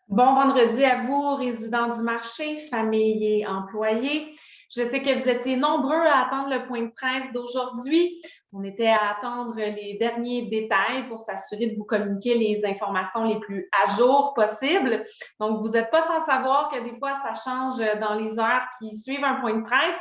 Bon vendredi à vous, résidents du marché, familles et employés. Je sais que vous étiez nombreux à attendre le point de presse d'aujourd'hui. On était à attendre les derniers détails pour s'assurer de vous communiquer les informations les plus à jour possibles. Donc, vous n'êtes pas sans savoir que des fois, ça change dans les heures qui suivent un point de presse.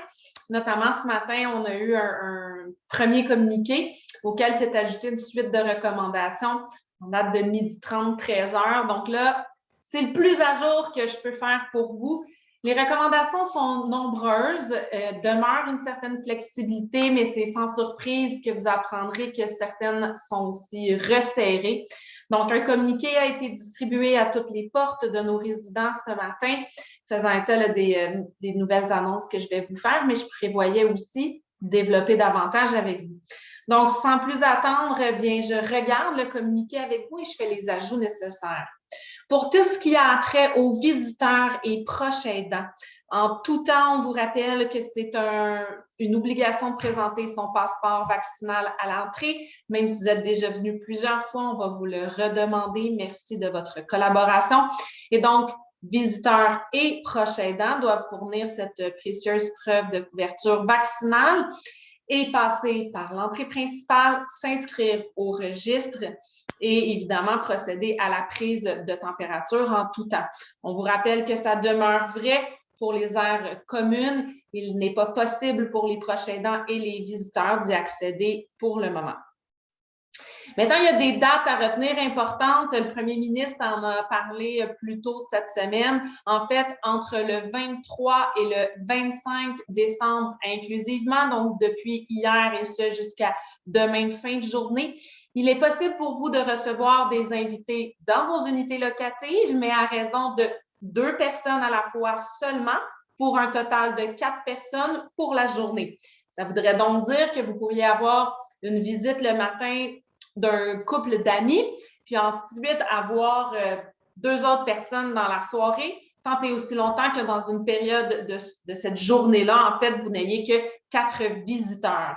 Notamment ce matin, on a eu un premier communiqué auquel s'est ajoutée une suite de recommandations en date de 12h30, 13h. Donc là, c'est le plus à jour que je peux faire pour vous. Les recommandations sont nombreuses, demeure une certaine flexibilité, mais c'est sans surprise que vous apprendrez que certaines sont aussi resserrées. Donc, un communiqué a été distribué à toutes les portes de nos résidents ce matin, faisant état des nouvelles annonces que je vais vous faire, mais je prévoyais aussi développer davantage avec vous. Donc, sans plus attendre, eh bien, je regarde le communiqué avec vous et je fais les ajouts nécessaires. Pour tout ce qui a trait aux visiteurs et proches aidants, en tout temps, on vous rappelle que c'est une obligation de présenter son passeport vaccinal à l'entrée. Même si vous êtes déjà venu plusieurs fois, on va vous le redemander. Merci de votre collaboration. Et donc, visiteurs et proches aidants doivent fournir cette précieuse preuve de couverture vaccinale et passer par l'entrée principale, s'inscrire au registre et évidemment procéder à la prise de température en tout temps. On vous rappelle que ça demeure vrai pour les aires communes. Il n'est pas possible pour les proches aidants et les visiteurs d'y accéder pour le moment. Maintenant, il y a des dates à retenir importantes. Le premier ministre en a parlé plus tôt cette semaine. En fait, entre le 23 et le 25 décembre inclusivement, donc depuis hier et ce jusqu'à demain fin de journée, il est possible pour vous de recevoir des invités dans vos unités locatives, mais à raison de 2 personnes à la fois seulement pour un total de 4 personnes pour la journée. Ça voudrait donc dire que vous pourriez avoir une visite le matin d'un couple d'amis, puis ensuite avoir 2 autres personnes dans la soirée, tant et aussi longtemps que dans une période de cette journée-là, en fait, vous n'ayez que 4 visiteurs.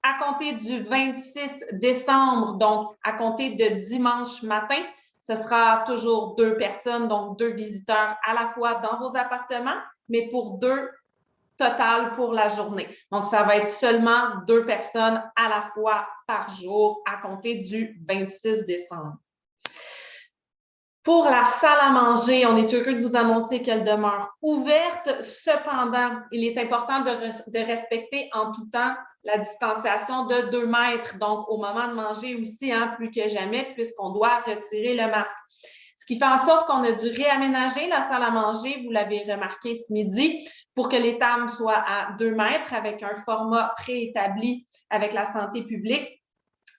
À compter du 26 décembre, donc à compter de dimanche matin, ce sera toujours 2 personnes, donc 2 visiteurs à la fois dans vos appartements, mais pour 2 total pour la journée. Donc, ça va être seulement 2 personnes à la fois par jour à compter du 26 décembre. Pour la salle à manger, on est heureux de vous annoncer qu'elle demeure ouverte. Cependant, il est important de respecter en tout temps la distanciation de 2 mètres. Donc, au moment de manger aussi, plus que jamais, puisqu'on doit retirer le masque. Ce qui fait en sorte qu'on a dû réaménager la salle à manger, vous l'avez remarqué ce midi, pour que les tables soient à 2 mètres avec un format préétabli avec la santé publique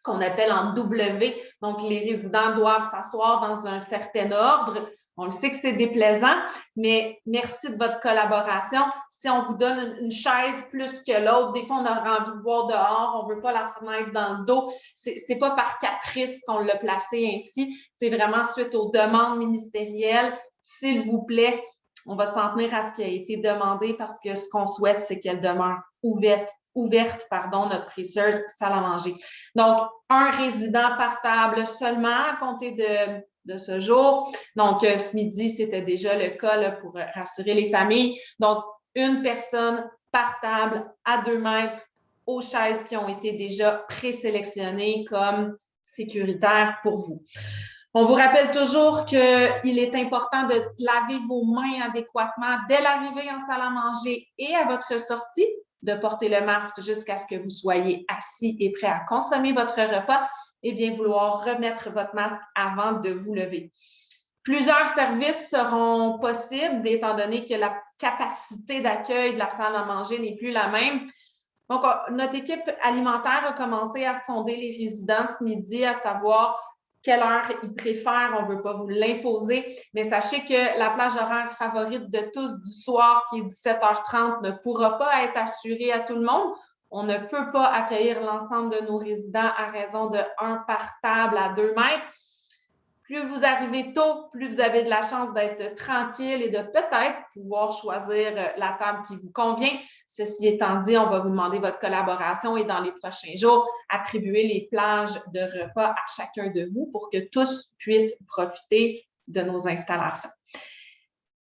qu'on appelle en W. Donc, les résidents doivent s'asseoir dans un certain ordre. On le sait que c'est déplaisant, mais merci de votre collaboration. Si on vous donne une chaise plus que l'autre, des fois, on aura envie de voir dehors, on ne veut pas la fenêtre dans le dos. C'est pas par caprice qu'on l'a placé ainsi. C'est vraiment suite aux demandes ministérielles. S'il vous plaît, on va s'en tenir à ce qui a été demandé parce que ce qu'on souhaite, c'est qu'elle demeure ouverte, notre précieuse salle à manger. Donc, un résident par table seulement à compter de ce jour. Donc, ce midi, c'était déjà le cas là, pour rassurer les familles. Donc, une personne par table à 2 mètres aux chaises qui ont été déjà présélectionnées comme sécuritaires pour vous. On vous rappelle toujours qu'il est important de laver vos mains adéquatement dès l'arrivée en salle à manger et à votre sortie, de porter le masque jusqu'à ce que vous soyez assis et prêt à consommer votre repas et bien vouloir remettre votre masque avant de vous lever. Plusieurs services seront possibles étant donné que la capacité d'accueil de la salle à manger n'est plus la même. Donc, notre équipe alimentaire a commencé à sonder les résidents ce midi, à savoir quelle heure ils préfèrent. On ne veut pas vous l'imposer, mais sachez que la plage horaire favorite de tous du soir, qui est 17h30, ne pourra pas être assurée à tout le monde. On ne peut pas accueillir l'ensemble de nos résidents à raison de 1 par table à 2 mètres. Plus vous arrivez tôt, plus vous avez de la chance d'être tranquille et de peut-être pouvoir choisir la table qui vous convient. Ceci étant dit, on va vous demander votre collaboration et dans les prochains jours, attribuer les plages de repas à chacun de vous pour que tous puissent profiter de nos installations.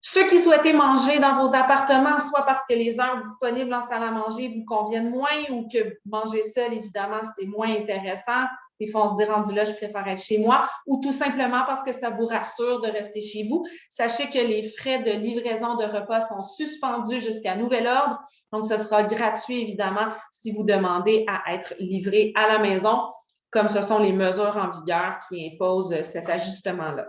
Ceux qui souhaitaient manger dans vos appartements, soit parce que les heures disponibles en salle à manger vous conviennent moins ou que manger seul, évidemment, c'est moins intéressant. Des fois, on se dit, rendu là, je préfère être chez moi, ou tout simplement parce que ça vous rassure de rester chez vous. Sachez que les frais de livraison de repas sont suspendus jusqu'à nouvel ordre. Donc, ce sera gratuit, évidemment, si vous demandez à être livré à la maison, comme ce sont les mesures en vigueur qui imposent cet ajustement-là.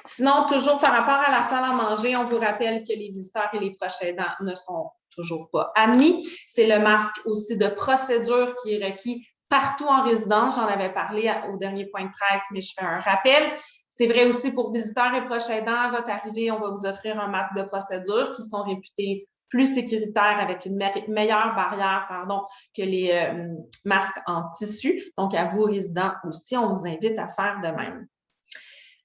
Sinon, toujours par rapport à la salle à manger, on vous rappelle que les visiteurs et les proches aidants ne sont toujours pas admis. C'est le masque aussi de procédure qui est requis partout en résidence. J'en avais parlé au dernier point de presse, mais je fais un rappel. C'est vrai aussi pour visiteurs et proches aidants. À votre arrivée, on va vous offrir un masque de procédure qui sont réputés plus sécuritaires avec une meilleure barrière que les masques en tissu. Donc, à vous, résidents aussi, on vous invite à faire de même.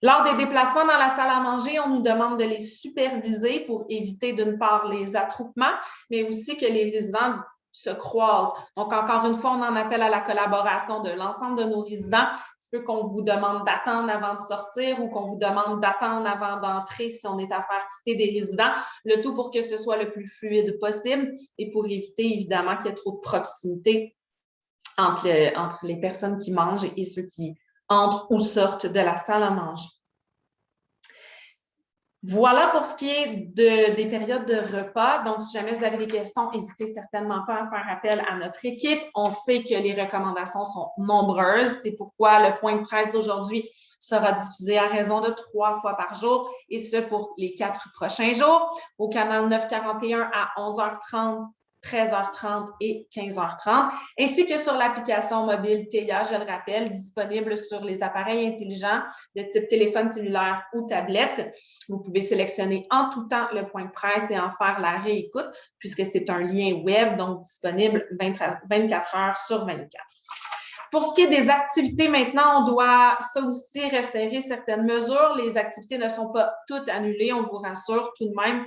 Lors des déplacements dans la salle à manger, on nous demande de les superviser pour éviter d'une part les attroupements, mais aussi que les résidents se croisent. Donc, encore une fois, on en appelle à la collaboration de l'ensemble de nos résidents. C'est peu qu'on vous demande d'attendre avant de sortir ou qu'on vous demande d'attendre avant d'entrer si on est à faire quitter des résidents, le tout pour que ce soit le plus fluide possible et pour éviter évidemment qu'il y ait trop de proximité entre les personnes qui mangent et ceux qui entrent ou sortent de la salle à manger. Voilà pour ce qui est des périodes de repas. Donc, si jamais vous avez des questions, n'hésitez certainement pas à faire appel à notre équipe. On sait que les recommandations sont nombreuses. C'est pourquoi le point de presse d'aujourd'hui sera diffusé à raison de 3 fois par jour, et ce pour les 4 prochains jours, au canal 941 à 11h30, 13h30 et 15h30, ainsi que sur l'application mobile TEIA, je le rappelle, disponible sur les appareils intelligents de type téléphone cellulaire ou tablette. Vous pouvez sélectionner en tout temps le point de presse et en faire la réécoute, puisque c'est un lien web, donc disponible 24 heures sur 24. Pour ce qui est des activités, maintenant, on doit ça aussi resserrer certaines mesures. Les activités ne sont pas toutes annulées, on vous rassure tout de même.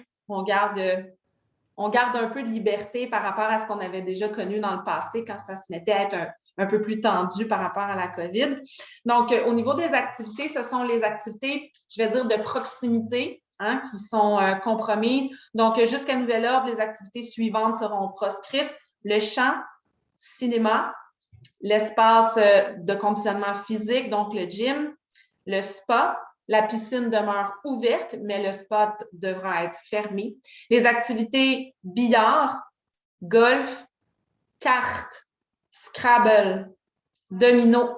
On garde un peu de liberté par rapport à ce qu'on avait déjà connu dans le passé quand ça se mettait à être un peu plus tendu par rapport à la COVID. Donc, au niveau des activités, ce sont les activités, je vais dire, de proximité qui sont compromises. Donc, jusqu'à nouvel ordre, les activités suivantes seront proscrites. Le chant, cinéma, l'espace de conditionnement physique, donc le gym, le spa. La piscine demeure ouverte, mais le spa devra être fermé. Les activités billard, golf, cartes, Scrabble, domino,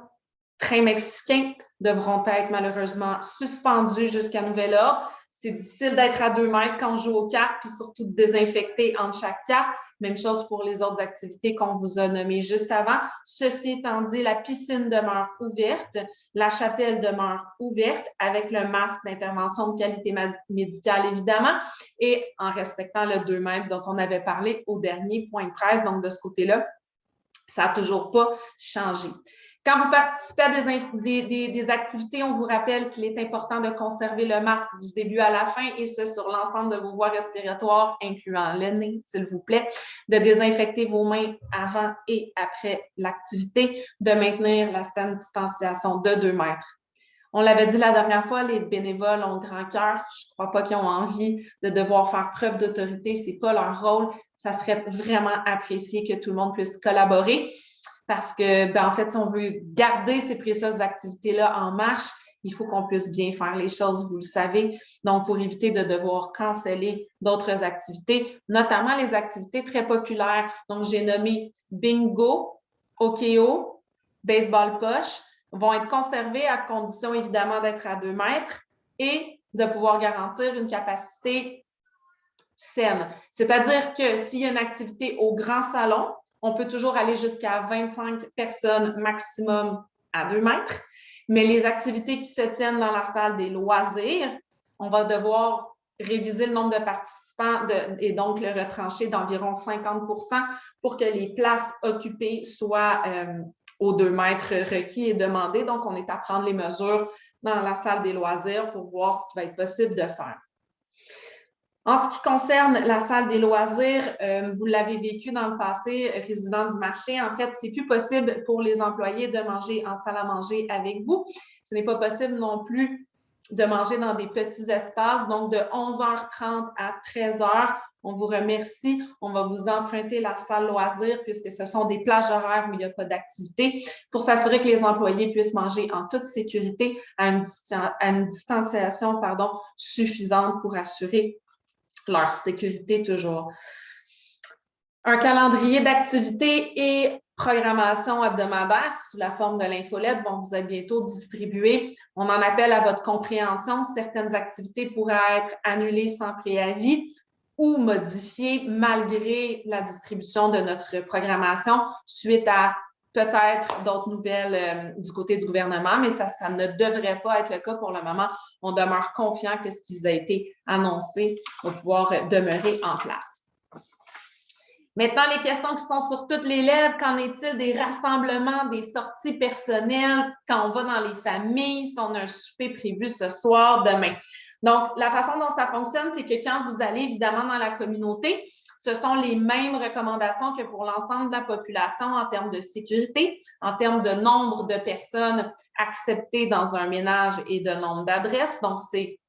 train mexicain devront être malheureusement suspendues jusqu'à nouvel ordre. C'est difficile d'être à 2 mètres quand on joue aux cartes, puis surtout de désinfecter entre chaque carte. Même chose pour les autres activités qu'on vous a nommées juste avant. Ceci étant dit, la piscine demeure ouverte, la chapelle demeure ouverte avec le masque d'intervention de qualité médicale, évidemment, et en respectant le 2 mètres dont on avait parlé au dernier point de presse. Donc, de ce côté-là, ça n'a toujours pas changé. Quand vous participez à des activités, on vous rappelle qu'il est important de conserver le masque du début à la fin, et ce sur l'ensemble de vos voies respiratoires, incluant le nez, s'il vous plaît, de désinfecter vos mains avant et après l'activité, de maintenir la saine distanciation de 2 mètres. On l'avait dit la dernière fois, les bénévoles ont grand cœur. Je ne crois pas qu'ils ont envie de devoir faire preuve d'autorité. Ce n'est pas leur rôle. Ça serait vraiment apprécié que tout le monde puisse collaborer parce que, en fait, si on veut garder ces précieuses activités-là en marche, il faut qu'on puisse bien faire les choses, vous le savez. Donc, pour éviter de devoir canceller d'autres activités, notamment les activités très populaires. Donc, j'ai nommé bingo, hockey-o, baseball poche, vont être conservés à condition, évidemment, d'être à 2 mètres et de pouvoir garantir une capacité saine. C'est-à-dire que s'il y a une activité au grand salon, on peut toujours aller jusqu'à 25 personnes maximum à 2 mètres, mais les activités qui se tiennent dans la salle des loisirs, on va devoir réviser le nombre de participants et donc le retrancher d'environ 50% pour que les places occupées soient aux 2 mètres requis et demandés. Donc, on est à prendre les mesures dans la salle des loisirs pour voir ce qui va être possible de faire. En ce qui concerne la salle des loisirs, vous l'avez vécu dans le passé, résident du marché, en fait, c'est plus possible pour les employés de manger en salle à manger avec vous. Ce n'est pas possible non plus de manger dans des petits espaces, donc de 11h30 à 13h. On vous remercie. On va vous emprunter la salle loisirs puisque ce sont des plages horaires où il n'y a pas d'activité pour s'assurer que les employés puissent manger en toute sécurité à une distanciation suffisante pour assurer leur sécurité toujours. Un calendrier d'activités et programmation hebdomadaire sous la forme de l'infolette vont vous être bientôt distribués. On en appelle à votre compréhension. Certaines activités pourraient être annulées sans préavis ou modifiées malgré la distribution de notre programmation suite à peut-être d'autres nouvelles du côté du gouvernement, mais ça ne devrait pas être le cas pour le moment. On demeure confiant que ce qui vous a été annoncé va pouvoir demeurer en place. Maintenant, les questions qui sont sur toutes les lèvres, qu'en est-il des rassemblements, des sorties personnelles, quand on va dans les familles, si on a un souper prévu ce soir, demain? Donc, la façon dont ça fonctionne, c'est que quand vous allez évidemment dans la communauté, ce sont les mêmes recommandations que pour l'ensemble de la population en termes de sécurité, en termes de nombre de personnes acceptées dans un ménage et de nombre d'adresses. Donc, c'est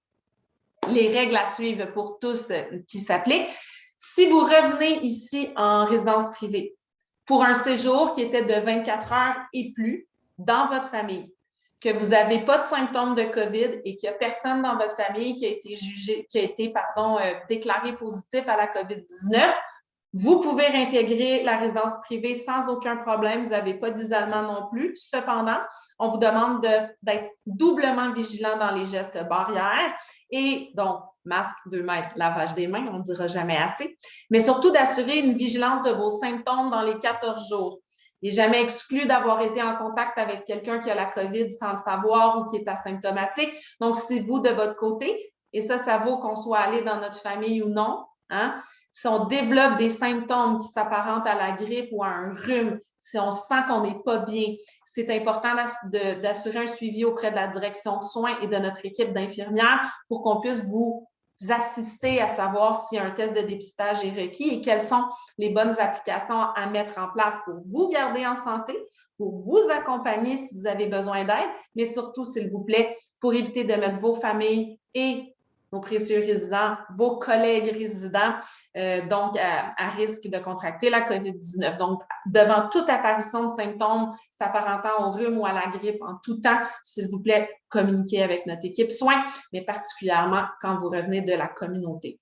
les règles à suivre pour tous qui s'appliquent. Si vous revenez ici en résidence privée pour un séjour qui était de 24 heures et plus dans votre famille, que vous n'avez pas de symptômes de COVID et qu'il n'y a personne dans votre famille qui a été déclaré positif à la COVID-19, vous pouvez réintégrer la résidence privée sans aucun problème. Vous n'avez pas d'isolement non plus. Cependant, on vous demande d'être doublement vigilant dans les gestes barrières et donc masque 2 mètres, lavage des mains, on ne dira jamais assez, mais surtout d'assurer une vigilance de vos symptômes dans les 14 jours. Il n'est jamais exclu d'avoir été en contact avec quelqu'un qui a la COVID sans le savoir ou qui est asymptomatique. Donc, si vous, de votre côté, et ça vaut qu'on soit allé dans notre famille ou non, hein, si on développe des symptômes qui s'apparentent à la grippe ou à un rhume, si on sent qu'on n'est pas bien, c'est important d'assurer un suivi auprès de la direction de soins et de notre équipe d'infirmières pour qu'on puisse vous assister à savoir si un test de dépistage est requis et quelles sont les bonnes applications à mettre en place pour vous garder en santé, pour vous accompagner si vous avez besoin d'aide, mais surtout, s'il vous plaît, pour éviter de mettre vos familles et nos précieux résidents, vos collègues résidents, à risque de contracter la COVID-19. Donc, devant toute apparition de symptômes s'apparentant au rhume ou à la grippe en tout temps, s'il vous plaît, communiquez avec notre équipe soins, mais particulièrement quand vous revenez de la communauté.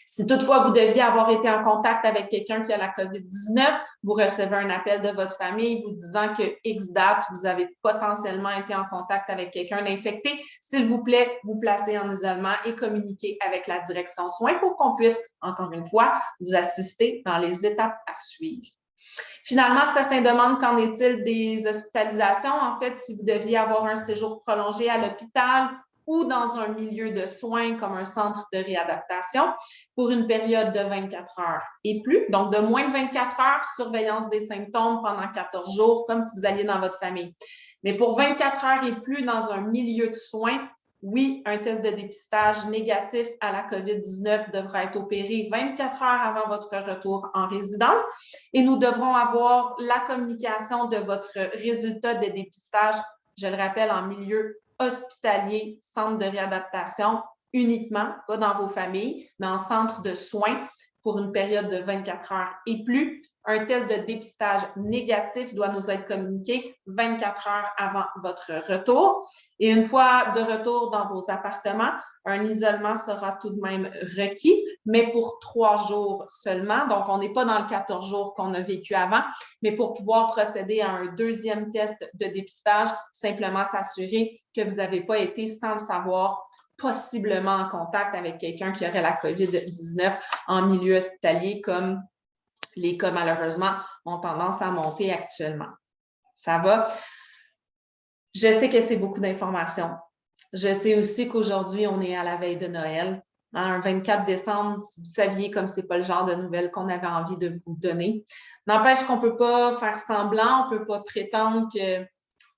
Si toutefois vous deviez avoir été en contact avec quelqu'un qui a la COVID-19, vous recevez un appel de votre famille vous disant que X date, vous avez potentiellement été en contact avec quelqu'un d'infecté. S'il vous plaît, vous placez en isolement et communiquez avec la direction soins pour qu'on puisse, encore une fois, vous assister dans les étapes à suivre. Finalement, certains demandent qu'en est-il des hospitalisations. En fait, si vous deviez avoir un séjour prolongé à l'hôpital ou dans un milieu de soins comme un centre de réadaptation pour une période de 24 heures et plus. Donc, de moins de 24 heures, surveillance des symptômes pendant 14 jours, comme si vous alliez dans votre famille. Mais pour 24 heures et plus dans un milieu de soins, oui, un test de dépistage négatif à la COVID-19 devra être opéré 24 heures avant votre retour en résidence et nous devrons avoir la communication de votre résultat de dépistage, je le rappelle, en milieu hospitalier, centre de réadaptation uniquement, pas dans vos familles, mais en centre de soins pour une période de 24 heures et plus. Un test de dépistage négatif doit nous être communiqué 24 heures avant votre retour. Et une fois de retour dans vos appartements, un isolement sera tout de même requis, mais pour 3 jours seulement. Donc, on n'est pas dans le 14 jours qu'on a vécu avant, mais pour pouvoir procéder à un deuxième test de dépistage, simplement s'assurer que vous n'avez pas été, sans le savoir, possiblement en contact avec quelqu'un qui aurait la COVID-19 en milieu hospitalier, comme les cas, malheureusement, ont tendance à monter actuellement. Ça va? Je sais que c'est beaucoup d'informations. Je sais aussi qu'aujourd'hui, on est à la veille de Noël. Un 24 décembre, vous saviez comme c'est pas le genre de nouvelles qu'on avait envie de vous donner. N'empêche qu'on peut pas faire semblant, on peut pas prétendre que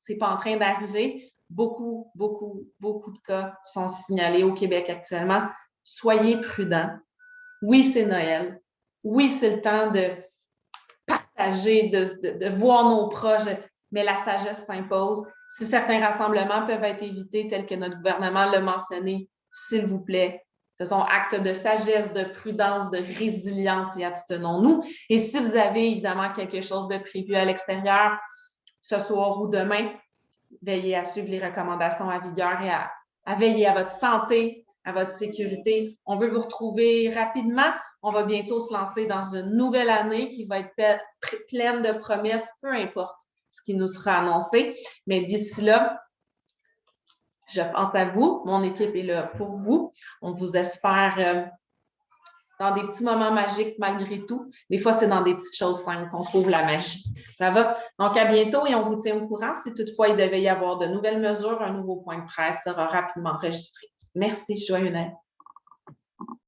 c'est pas en train d'arriver. Beaucoup de cas sont signalés au Québec actuellement. Soyez prudents. Oui, c'est Noël. Oui, c'est le temps de partager, de voir nos proches, mais la sagesse s'impose. Si certains rassemblements peuvent être évités, tels que notre gouvernement l'a mentionné, s'il vous plaît, faisons acte de sagesse, de prudence, de résilience et abstenons-nous. Et si vous avez évidemment quelque chose de prévu à l'extérieur, ce soir ou demain, veillez à suivre les recommandations en vigueur et à veiller à votre santé, à votre sécurité. On veut vous retrouver rapidement. On va bientôt se lancer dans une nouvelle année qui va être pleine de promesses, peu importe ce qui nous sera annoncé. Mais d'ici là, je pense à vous. Mon équipe est là pour vous. On vous espère dans des petits moments magiques malgré tout. Des fois, c'est dans des petites choses simples qu'on trouve la magie. Ça va? Donc, à bientôt et on vous tient au courant. Si toutefois il devait y avoir de nouvelles mesures, un nouveau point de presse sera rapidement enregistré. Merci, joyeux Noël.